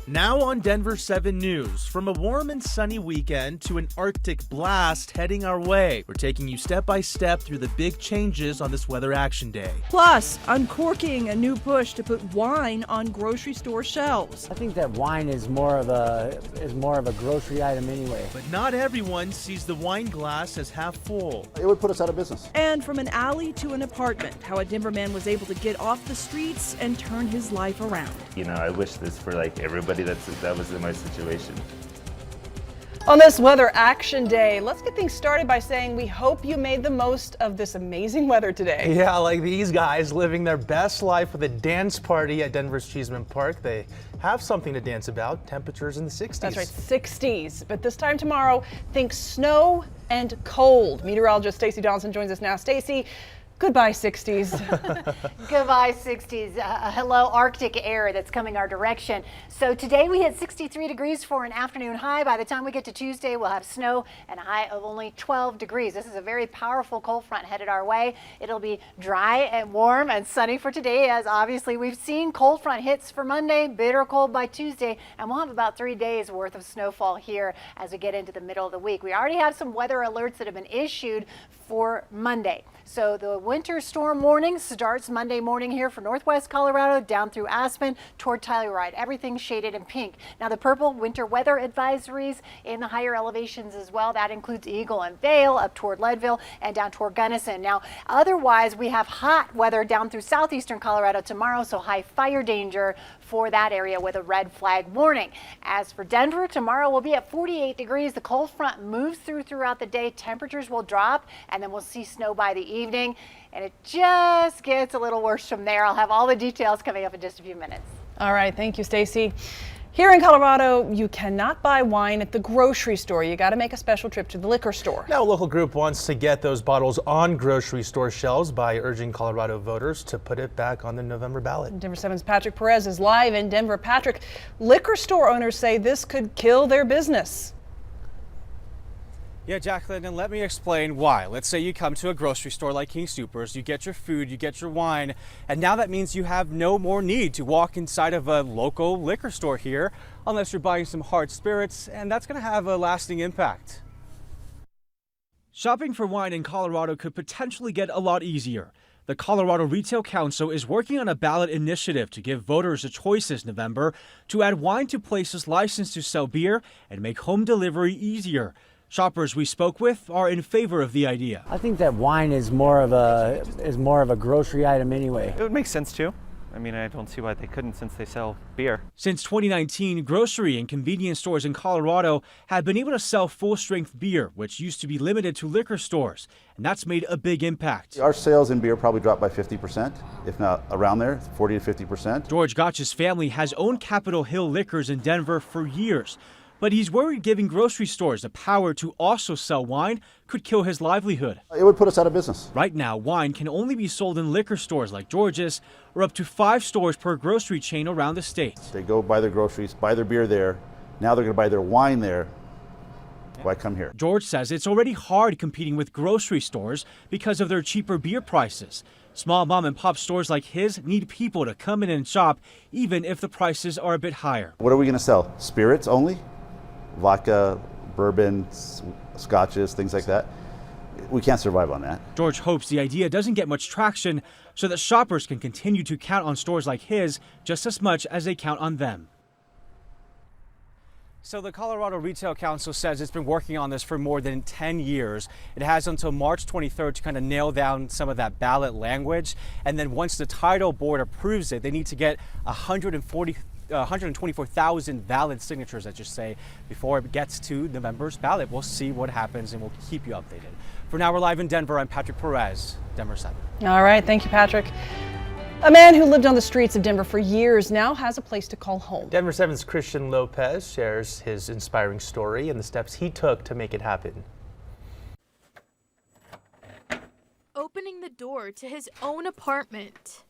Now on Denver 7 News, from a warm and sunny weekend to an Arctic blast heading our way, we're taking you step by step through the big changes on this Weather Action Day. Plus, uncorking a new push to put wine on grocery store shelves. I think that wine is more of a grocery item anyway. But not everyone sees the wine glass as half full. It would put us out of business. And from an alley to an apartment, how a Denver man was able to get off the streets and turn his life around. You know, I wish this for like everybody that was in my situation. On this Weather Action Day, let's get things started by saying we hope you made the most of this amazing weather today. Yeah, like these guys living their best life with a dance party at Denver's Cheeseman Park. They have something to dance about, temperatures in the 60s. That's right, 60s. But this time tomorrow, think snow and cold. Meteorologist Stacey Donaldson joins us now. Stacey, goodbye 60s. Goodbye 60s. Hello Arctic air that's coming our direction. So today we hit 63 degrees for an afternoon high. By the time we get to Tuesday, we'll have snow and a high of only 12 degrees. This is a very powerful cold front headed our way. It'll be dry and warm and sunny for today, as obviously we've seen cold front hits for Monday, bitter cold by Tuesday, and we'll have about 3 days worth of snowfall here as we get into the middle of the week. We already have some weather alerts that have been issued for Monday. So the winter storm warning starts Monday morning here for northwest Colorado down through Aspen toward Telluride. Everything shaded in pink. Now the purple winter weather advisories in the higher elevations as well. That includes Eagle and Vail up toward Leadville and down toward Gunnison. Now otherwise we have hot weather down through southeastern Colorado tomorrow, so high fire danger for that area with a red flag warning. As for Denver, tomorrow we'll be at 48 degrees. The cold front moves throughout the day. Temperatures will drop and then we'll see snow by the evening, and it just gets a little worse from there. I'll have all the details coming up in just a few minutes. All right, thank you, Stacey. Here in Colorado, you cannot buy wine at the grocery store. You got to make a special trip to the liquor store. Now a local group wants to get those bottles on grocery store shelves by urging Colorado voters to put it back on the November ballot. Denver 7's Patrick Perez is live in Denver. Patrick, liquor store owners say this could kill their business. Yeah, Jacqueline, and let me explain why. Let's say you come to a grocery store like King Soopers, you get your food, you get your wine, and now that means you have no more need to walk inside of a local liquor store here unless you're buying some hard spirits, and that's going to have a lasting impact. Shopping for wine in Colorado could potentially get a lot easier. The Colorado Retail Council is working on a ballot initiative to give voters a choice this November to add wine to places licensed to sell beer and make home delivery easier. Shoppers we spoke with are in favor of the idea. I think that wine is more of a grocery item anyway. It would make sense too. I mean, I don't see why they couldn't since they sell beer. Since 2019, grocery and convenience stores in Colorado have been able to sell full-strength beer, which used to be limited to liquor stores, and that's made a big impact. Our sales in beer probably dropped by 50%, if not around there, 40 to 50%. George Gotch's family has owned Capitol Hill Liquors in Denver for years, but he's worried giving grocery stores the power to also sell wine could kill his livelihood. It would put us out of business. Right now, wine can only be sold in liquor stores like George's, or up to 5 stores per grocery chain around the state. They go buy their groceries, buy their beer there. Now they're going to buy their wine there. Why come here? George says it's already hard competing with grocery stores because of their cheaper beer prices. Small mom and pop stores like his need people to come in and shop, even if the prices are a bit higher. What are we going to sell? Spirits only? Vodka, bourbon, scotches, things like that. We can't survive on that. George hopes the idea doesn't get much traction so that shoppers can continue to count on stores like his just as much as they count on them. So the Colorado Retail Council says it's been working on this for more than 10 years. It has until March 23rd to kind of nail down some of that ballot language. And then once the title board approves it, they need to get 124,000 valid signatures, I just say, before it gets to November's ballot. We'll see what happens and we'll keep you updated. For now, we're live in Denver. I'm Patrick Perez, Denver 7. All right, thank you, Patrick. A man who lived on the streets of Denver for years now has a place to call home. Denver 7's Christian Lopez shares his inspiring story and the steps he took to make it happen. Opening the door to his own apartment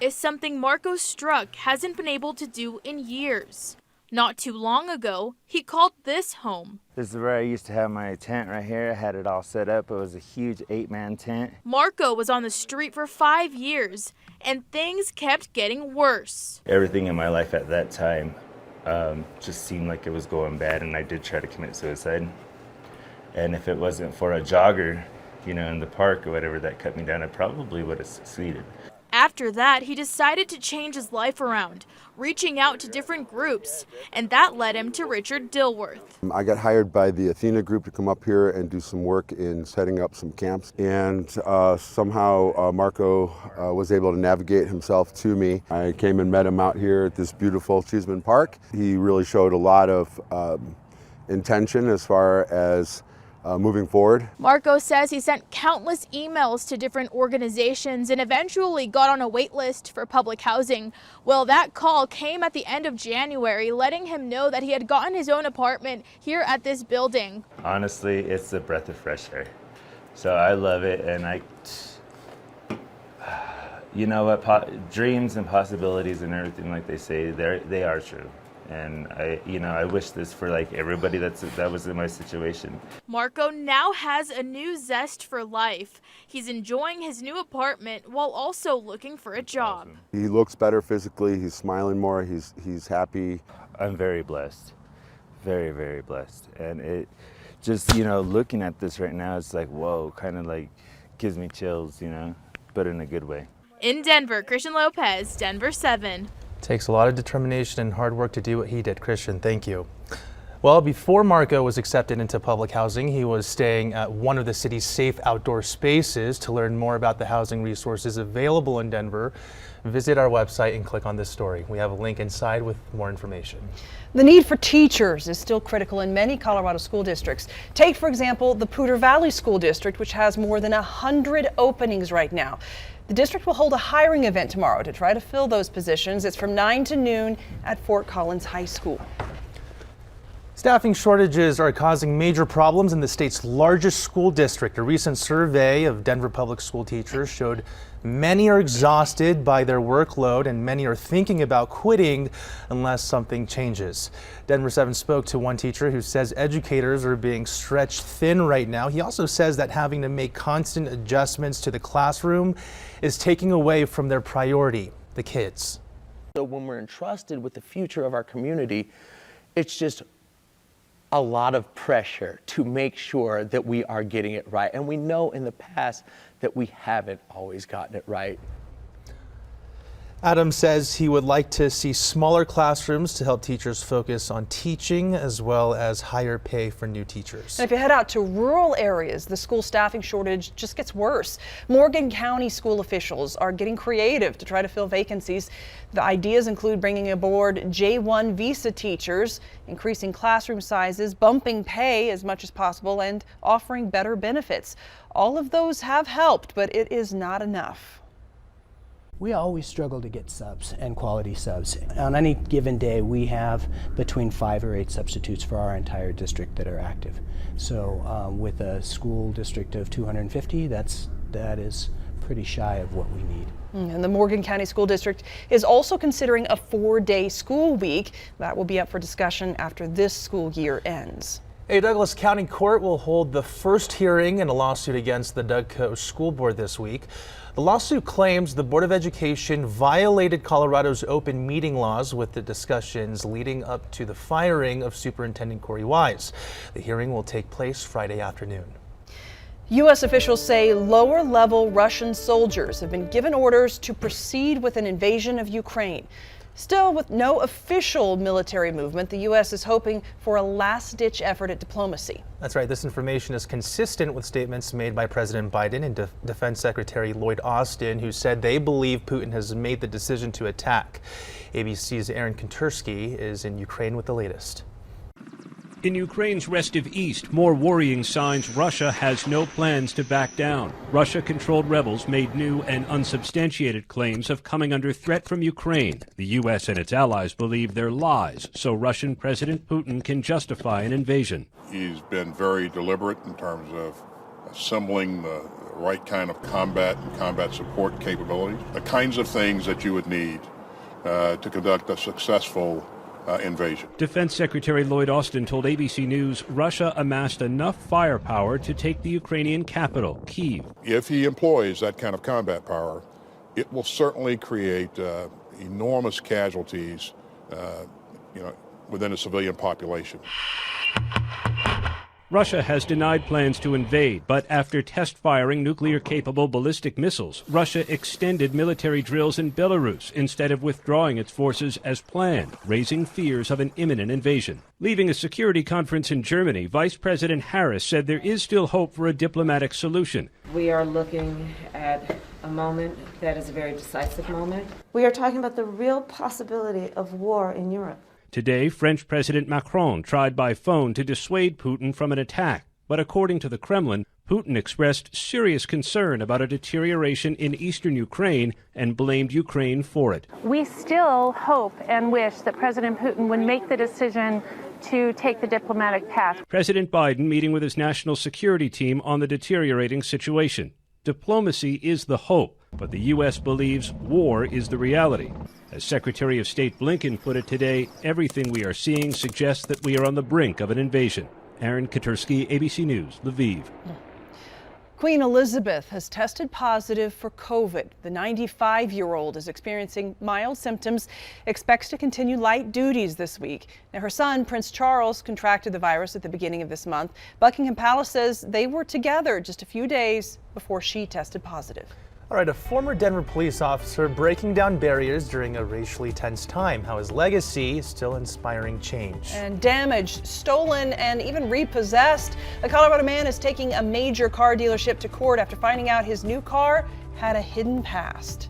is something Marco Struck hasn't been able to do in years. Not too long ago, he called this home. This is where I used to have my tent right here. I had it all set up. It was a huge 8-man tent. Marco was on the street for 5 years, and things kept getting worse. Everything in my life at that time just seemed like it was going bad, and I did try to commit suicide. And if it wasn't for a jogger, you know, in the park or whatever that cut me down, I probably would have succeeded. After that, he decided to change his life around, reaching out to different groups, and that led him to Richard Dilworth. I got hired by the Athena group to come up here and do some work in setting up some camps, and somehow Marco was able to navigate himself to me. I came and met him out here at this beautiful Cheeseman Park. He really showed a lot of intention as far as moving forward. Marco says he sent countless emails to different organizations and eventually got on a wait list for public housing. Well, that call came at the end of January, letting him know that he had gotten his own apartment here at this building. Honestly, it's a breath of fresh air. So I love it, and you know what, dreams and possibilities and everything, like they say, they are true. And I wish this for like everybody that was in my situation. Marco now has a new zest for life. He's enjoying his new apartment while also looking for a job. He looks better physically, he's smiling more, he's happy. I'm very blessed, very, very blessed. And it just, you know, looking at this right now, it's like, whoa, kind of like gives me chills, you know, but in a good way. In Denver, Christian Lopez, Denver 7. Takes a lot of determination and hard work to do what he did. Christian, thank you. Well, before Marco was accepted into public housing, he was staying at one of the city's safe outdoor spaces. To learn more about the housing resources available in Denver, visit our website and click on this story. We have a link inside with more information. The need for teachers is still critical in many Colorado school districts. Take, for example, the Poudre Valley School District, which has more than 100 openings right now. The district will hold a hiring event tomorrow to try to fill those positions. It's from 9 to noon at Fort Collins High School. Staffing shortages are causing major problems in the state's largest school district. A recent survey of Denver public school teachers showed many are exhausted by their workload and many are thinking about quitting unless something changes. Denver 7 spoke to one teacher who says educators are being stretched thin right now. He also says that having to make constant adjustments to the classroom is taking away from their priority, the kids. So when we're entrusted with the future of our community, it's just a lot of pressure to make sure that we are getting it right. And we know in the past that we haven't always gotten it right. Adam says he would like to see smaller classrooms to help teachers focus on teaching, as well as higher pay for new teachers. And if you head out to rural areas, the school staffing shortage just gets worse. Morgan County school officials are getting creative to try to fill vacancies. The ideas include bringing aboard J-1 visa teachers, increasing classroom sizes, bumping pay as much as possible, and offering better benefits. All of those have helped, but it is not enough. We always struggle to get subs and quality subs. On any given day, we have between 5 or 8 substitutes for our entire district that are active. So with a school district of 250, that is pretty shy of what we need. And the Morgan County School District is also considering a 4-day school week. That will be up for discussion after this school year ends. A Douglas County court will hold the first hearing in a lawsuit against the Douglas School Board this week. The lawsuit claims the Board of Education violated Colorado's open meeting laws with the discussions leading up to the firing of Superintendent Corey Wise. The hearing will take place Friday afternoon. U.S. officials say lower-level Russian soldiers have been given orders to proceed with an invasion of Ukraine. Still, with no official military movement, the U.S. is hoping for a last-ditch effort at diplomacy. That's right. This information is consistent with statements made by President Biden and Defense Secretary Lloyd Austin, who said they believe Putin has made the decision to attack. ABC's Aaron Kontursky is in Ukraine with the latest. In Ukraine's Restiv East, more worrying signs Russia has no plans to back down. Russia-controlled rebels made new and unsubstantiated claims of coming under threat from Ukraine. The U.S. and its allies believe they're lies, so Russian President Putin can justify an invasion. He's been very deliberate in terms of assembling the right kind of combat and combat support capabilities, the kinds of things that you would need to conduct a successful invasion. Defense Secretary Lloyd Austin told ABC News Russia amassed enough firepower to take the Ukrainian capital, Kyiv. If he employs that kind of combat power, it will certainly create enormous casualties, within a civilian population. Russia has denied plans to invade, but after test-firing nuclear-capable ballistic missiles, Russia extended military drills in Belarus instead of withdrawing its forces as planned, raising fears of an imminent invasion. Leaving a security conference in Germany, Vice President Harris said there is still hope for a diplomatic solution. We are looking at a moment that is a very decisive moment. We are talking about the real possibility of war in Europe. Today, French President Macron tried by phone to dissuade Putin from an attack. But according to the Kremlin, Putin expressed serious concern about a deterioration in eastern Ukraine and blamed Ukraine for it. We still hope and wish that President Putin would make the decision to take the diplomatic path. President Biden meeting with his national security team on the deteriorating situation. Diplomacy is the hope, but the U.S. believes war is the reality. As Secretary of State Blinken put it today, everything we are seeing suggests that we are on the brink of an invasion. Aaron Katursky, ABC News, Lviv. Queen Elizabeth has tested positive for COVID. The 95-year-old is experiencing mild symptoms, expects to continue light duties this week. Now, her son, Prince Charles, contracted the virus at the beginning of this month. Buckingham Palace says they were together just a few days before she tested positive. All right, a former Denver police officer breaking down barriers during a racially tense time. How his legacy is still inspiring change. And damaged, stolen, and even repossessed. A Colorado man is taking a major car dealership to court after finding out his new car had a hidden past.